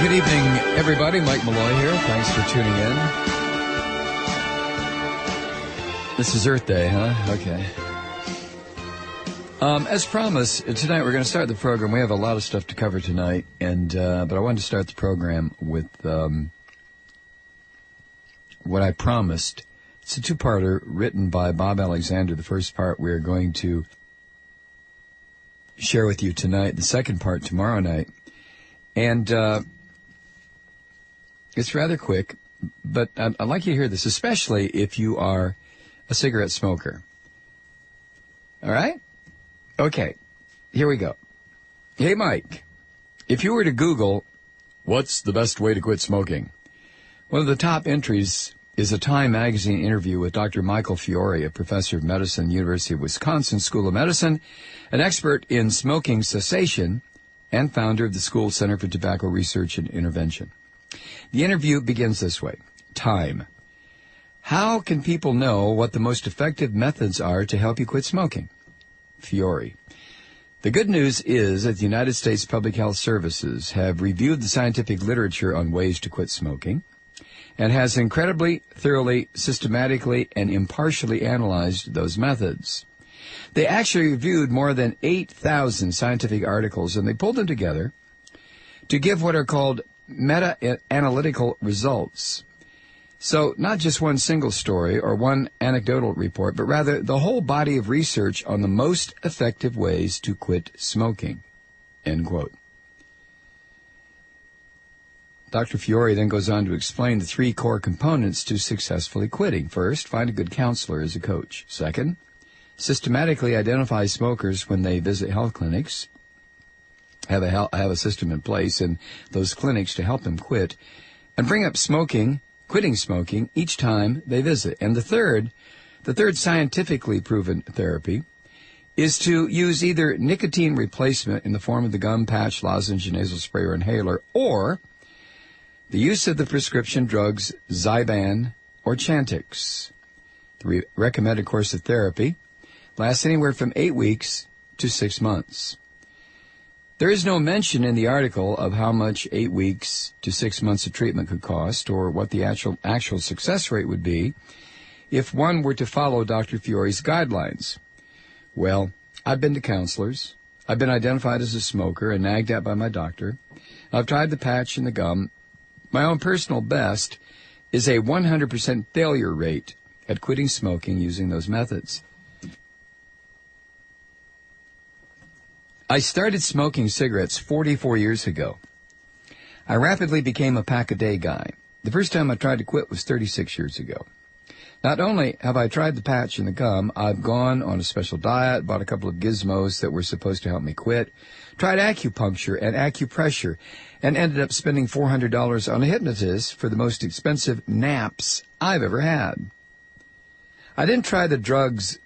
Good evening, everybody. Mike Malloy here. Thanks for tuning in. This is Earth Day, huh? Okay. As promised, tonight we're going to start the program. We have a lot of stuff to cover tonight, but I wanted to start the program with what I promised. It's a two-parter written by Bob Alexander. The first part we're going to share with you tonight. The second part tomorrow night. And it's rather quick, but I'd like you to hear this, especially if you are a cigarette smoker. All right? Okay, here we go. Hey, Mike, if you were to Google, what's the best way to quit smoking? One of the top entries is a Time magazine interview with Dr. Michael Fiore, a professor of medicine at the University of Wisconsin School of Medicine, an expert in smoking cessation, and founder of the School Center for Tobacco Research and Intervention. The interview begins this way. Time. How can people know what the most effective methods are to help you quit smoking? Fiore. The good news is that the United States Public Health Services have reviewed the scientific literature on ways to quit smoking and has incredibly, thoroughly, systematically, and impartially analyzed those methods. They actually reviewed more than 8,000 scientific articles, and they pulled them together to give what are called meta-analytical results. So not just one single story or one anecdotal report, but rather the whole body of research on the most effective ways to quit smoking. End quote. Dr. Fiore then goes on to explain the three core components to successfully quitting. First, find a good counselor as a coach. Second, systematically identify smokers when they visit health clinics. Have a system in place in those clinics to help them quit, and bring up quitting smoking each time they visit. And the third scientifically proven therapy is to use either nicotine replacement in the form of the gum, patch, lozenge, nasal spray, or inhaler, or the use of the prescription drugs Zyban or Chantix. The recommended course of therapy lasts anywhere from 8 weeks to 6 months. There is no mention in the article of how much 8 weeks to 6 months of treatment could cost or what the actual success rate would be if one were to follow Dr. Fiore's guidelines. Well, I've been to counselors. I've been identified as a smoker and nagged at by my doctor. I've tried the patch and the gum. My own personal best is a 100% failure rate at quitting smoking using those methods. I started smoking cigarettes 44 years ago. I rapidly became a pack-a-day guy. The first time I tried to quit was 36 years ago. Not only have I tried the patch and the gum, I've gone on a special diet, bought a couple of gizmos that were supposed to help me quit, tried acupuncture and acupressure, and ended up spending $400 on a hypnotist for the most expensive naps I've ever had. I didn't try the drugs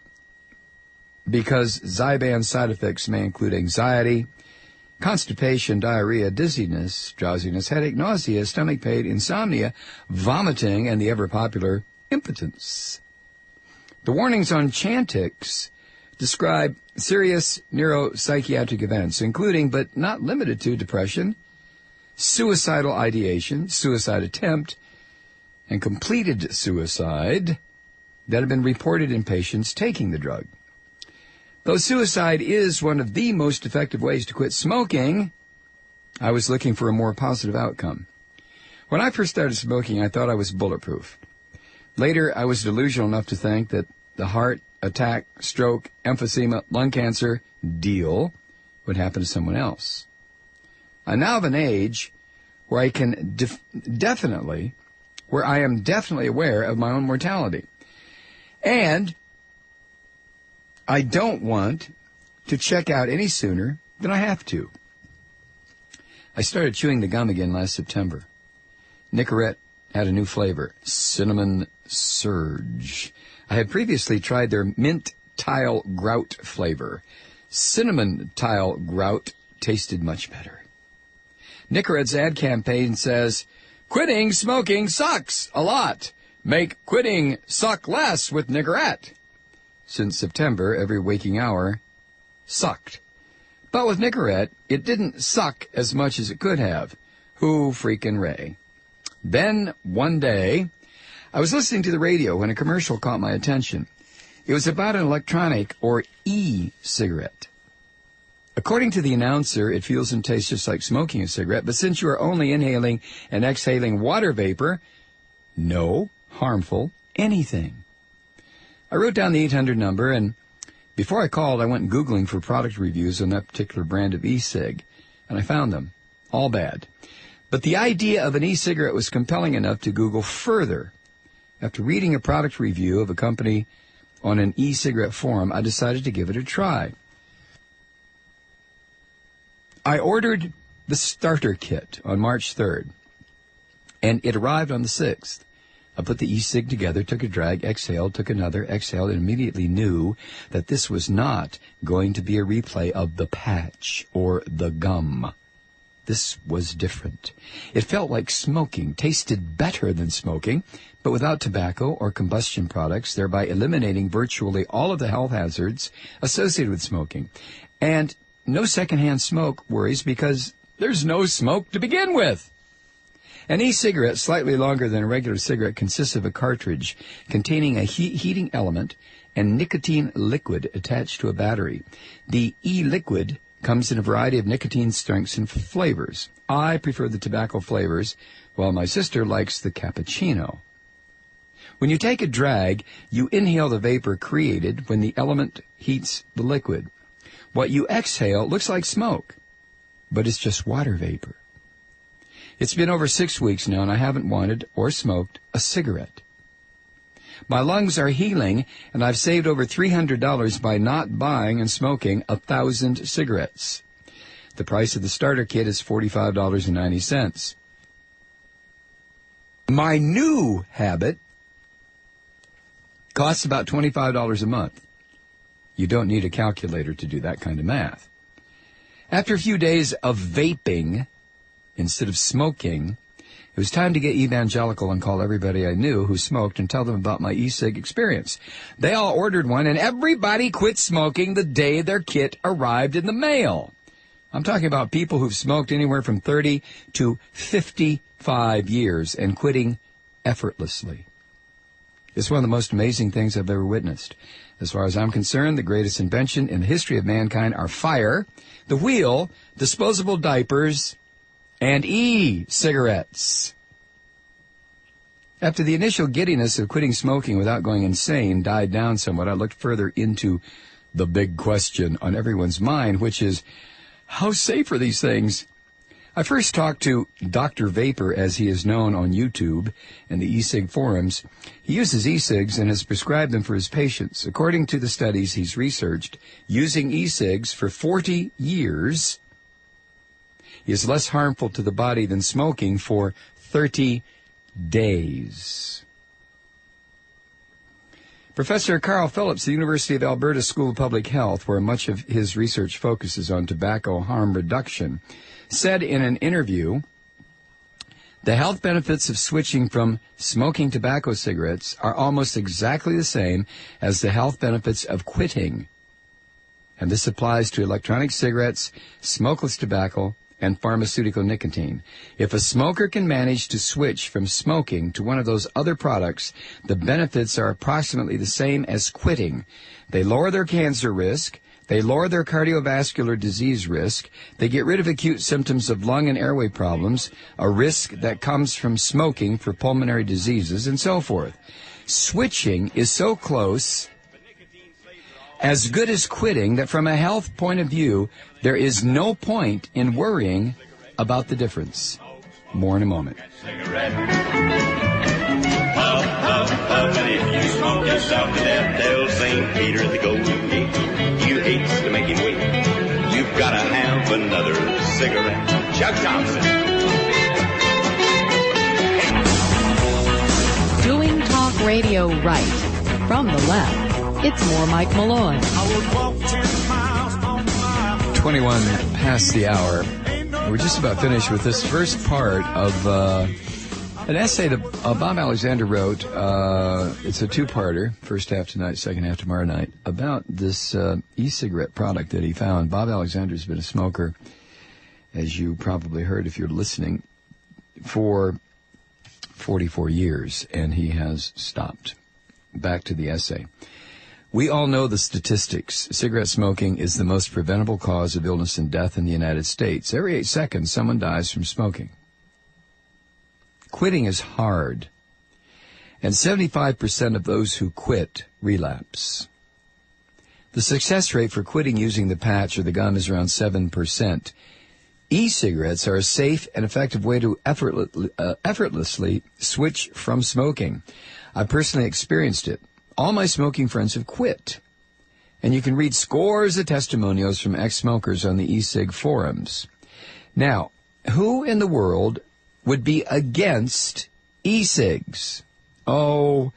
because Zyban side effects may include anxiety, constipation, diarrhea, dizziness, drowsiness, headache, nausea, stomach pain, insomnia, vomiting, and the ever-popular impotence. The warnings on Chantix describe serious neuropsychiatric events, including but not limited to depression, suicidal ideation, suicide attempt, and completed suicide that have been reported in patients taking the drug. Though suicide is one of the most effective ways to quit smoking, I was looking for a more positive outcome. When I first started smoking, I thought I was bulletproof. Later, I was delusional enough to think that the heart attack, stroke, emphysema, lung cancer deal would happen to someone else. I'm now of an age where I can definitely aware of my own mortality. And I don't want to check out any sooner than I have to. I started chewing the gum again last September. Nicorette had a new flavor, Cinnamon Surge. I had previously tried their Mint Tile Grout flavor. Cinnamon Tile Grout tasted much better. Nicorette's ad campaign says, "Quitting smoking sucks a lot. Make quitting suck less with Nicorette." Since September, every waking hour sucked. But with Nicorette, it didn't suck as much as it could have. Who freaking Ray? Then, one day, I was listening to the radio when a commercial caught my attention. It was about an electronic or e-cigarette. According to the announcer, it feels and tastes just like smoking a cigarette, but since you are only inhaling and exhaling water vapor, no harmful anything. I wrote down the 800 number, and before I called, I went Googling for product reviews on that particular brand of e-cig, and I found them. All bad. But the idea of an e-cigarette was compelling enough to Google further. After reading a product review of a company on an e-cigarette forum, I decided to give it a try. I ordered the starter kit on March 3rd, and it arrived on the 6th. I put the e-cig together, took a drag, exhaled, took another, exhaled, and immediately knew that this was not going to be a replay of the patch or the gum. This was different. It felt like smoking, tasted better than smoking, but without tobacco or combustion products, thereby eliminating virtually all of the health hazards associated with smoking. And no secondhand smoke worries because there's no smoke to begin with. An e-cigarette, slightly longer than a regular cigarette, consists of a cartridge containing a heating element and nicotine liquid attached to a battery. The e-liquid comes in a variety of nicotine strengths and flavors. I prefer the tobacco flavors, while my sister likes the cappuccino. When you take a drag, you inhale the vapor created when the element heats the liquid. What you exhale looks like smoke, but it's just water vapor. It's been over 6 weeks now, and I haven't wanted or smoked a cigarette. My lungs are healing, and I've saved over $300 by not buying and smoking 1,000 cigarettes. The price of the starter kit is $45.90. My new habit costs about $25 a month. You don't need a calculator to do that kind of math. After a few days of vaping instead of smoking, it was time to get evangelical and call everybody I knew who smoked and tell them about my e-cig experience. They all ordered one, and everybody quit smoking the day their kit arrived in the mail. I'm talking about people who've smoked anywhere from 30 to 55 years and quitting effortlessly. It's one of the most amazing things I've ever witnessed. As far as I'm concerned, the greatest invention in the history of mankind are fire, the wheel, disposable diapers, and e-cigarettes. After the initial giddiness of quitting smoking without going insane died down somewhat, I looked further into the big question on everyone's mind, which is, how safe are these things? I first talked to Dr. Vapor, as he is known on YouTube and the e-cig forums. He uses e-cigs and has prescribed them for his patients. According to the studies he's researched, using e-cigs for 40 years is less harmful to the body than smoking for 30 days. Professor Carl Phillips, the University of Alberta School of Public Health, where much of his research focuses on tobacco harm reduction, said in an interview, the health benefits of switching from smoking tobacco cigarettes are almost exactly the same as the health benefits of quitting. And this applies to electronic cigarettes, smokeless tobacco, and pharmaceutical nicotine. If a smoker can manage to switch from smoking to one of those other products, the benefits are approximately the same as quitting. They lower their cancer risk, they lower their cardiovascular disease risk, they get rid of acute symptoms of lung and airway problems, a risk that comes from smoking for pulmonary diseases, and so forth. Switching is so close, as good as quitting, that from a health point of view, there is no point in worrying about the difference. More in a moment. And if you smoke yourself to death, tell St. Peter the Golden Gate, you hates to make him wait. You've got to have another cigarette. Chuck Thompson. Doing talk radio right. From the left. It's more Mike Malloy. 21 past the hour. We're just about finished with this first part of an essay that Bob Alexander wrote. It's a two-parter, first half tonight, second half tomorrow night, about this e-cigarette product that he found. Bob Alexander's been a smoker, as you probably heard if you're listening, for 44 years, and he has stopped. Back to the essay. We all know the statistics. Cigarette smoking is the most preventable cause of illness and death in the United States. Every 8 seconds, someone dies from smoking. Quitting is hard, and 75% of those who quit relapse. The success rate for quitting using the patch or the gum is around 7%. E-cigarettes are a safe and effective way to effortlessly switch from smoking. I personally experienced it. All my smoking friends have quit. And you can read scores of testimonials from ex-smokers on the e-cig forums. Now, who in the world would be against e-cigs? Oh,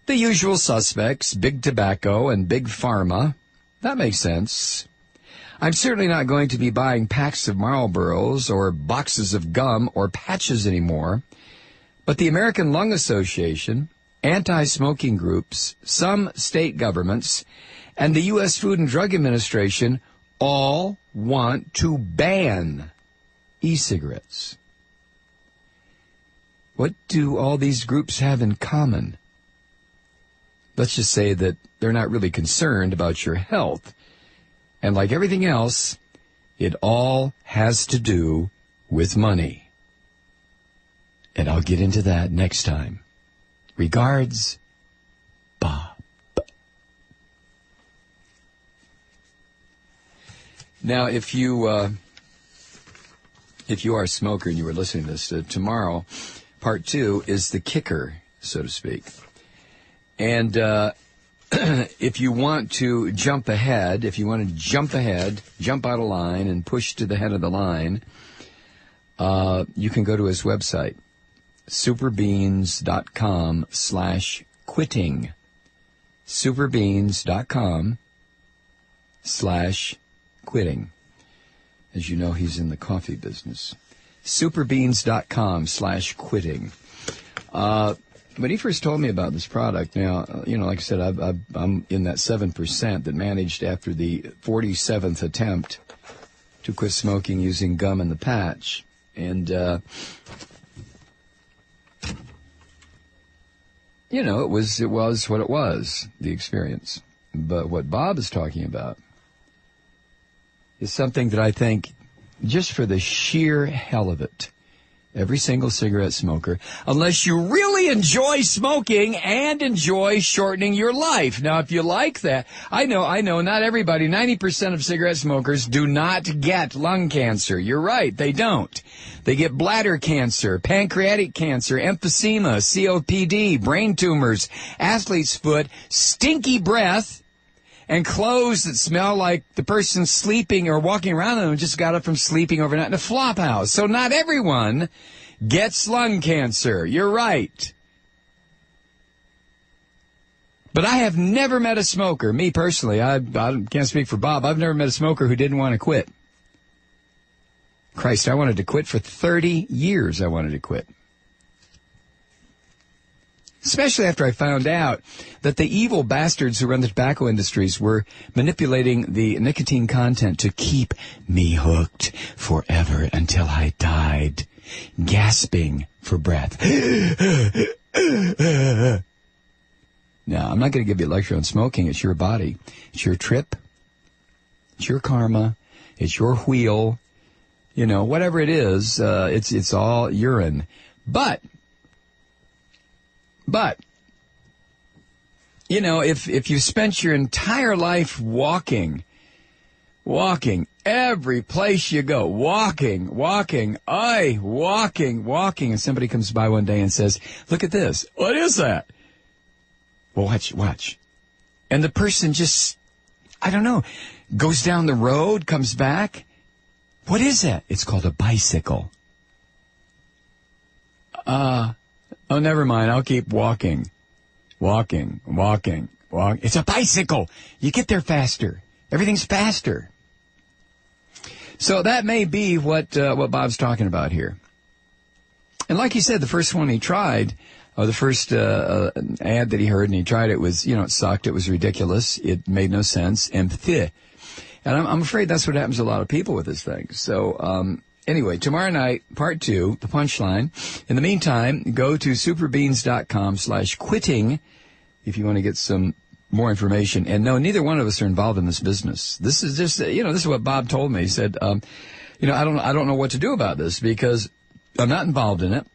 the usual suspects, big tobacco and big pharma. That makes sense. I'm certainly not going to be buying packs of Marlboros or boxes of gum or patches anymore. But the American Lung Association, anti-smoking groups, some state governments, and the U.S. Food and Drug Administration all want to ban e-cigarettes. What do all these groups have in common? Let's just say that they're not really concerned about your health. And like everything else, it all has to do with money. And I'll get into that next time. Regards, Bob. Now, if you are a smoker and you were listening to this, tomorrow, part 2 is the kicker, so to speak. And if you want to jump ahead, jump out of line and push to the head of the line, you can go to his website, superbeans.com/quitting. superbeans.com/quitting. As you know, he's in the coffee business. superbeans.com/quitting. When he first told me about this product, now, like I said, I'm in that 7% that managed after the 47th attempt to quit smoking using gum and the patch. And, it was what it was, the experience. But what Bob is talking about is something that I think, just for the sheer hell of it, every single cigarette smoker, unless you really enjoy smoking and enjoy shortening your life. Now, if you like that, I know, not everybody, 90% of cigarette smokers do not get lung cancer. You're right, they don't. They get bladder cancer, pancreatic cancer, emphysema, COPD, brain tumors, athlete's foot, stinky breath, and clothes that smell like the person sleeping or walking around in them just got up from sleeping overnight in a flop house. So not everyone gets lung cancer. You're right. But I have never met a smoker, me personally, I can't speak for Bob, I've never met a smoker who didn't want to quit. Christ, I wanted to quit for 30 years. I wanted to quit. Especially after I found out that the evil bastards who run the tobacco industries were manipulating the nicotine content to keep me hooked forever until I died, gasping for breath. Now, I'm not going to give you a lecture on smoking. It's your body. It's your trip. It's your karma. It's your wheel. Whatever it is, it's all urine. But, if you spent your entire life walking, every place you go, walking, and somebody comes by one day and says, look at this. What is that? Well, watch. And the person just, goes down the road, comes back. What is that? It's called a bicycle. Oh, never mind. I'll keep walking. It's a bicycle. You get there faster. Everything's faster. So that may be what Bob's talking about here. And like he said, the first one he tried, or the first ad that he heard and he tried, it was, it sucked. It was ridiculous. It made no sense. And I'm afraid that's what happens to a lot of people with this thing. So Anyway, tomorrow night, part 2, the punchline. In the meantime, go to superbeans.com/quitting if you want to get some more information. And no, neither one of us are involved in this business. This is just, this is what Bob told me. He said, I don't know what to do about this because I'm not involved in it.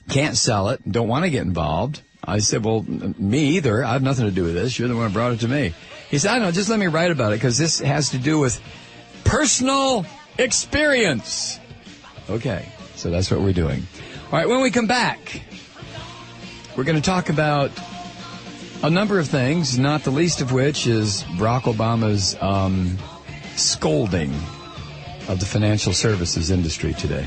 Can't sell it. Don't want to get involved. I said, well, me either. I have nothing to do with this. You're the one who brought it to me. He said, I don't know, just let me write about it because this has to do with personal experience. Okay, so that's what we're doing. All right, when we come back, we're going to talk about a number of things, not the least of which is Barack Obama's scolding of the financial services industry today.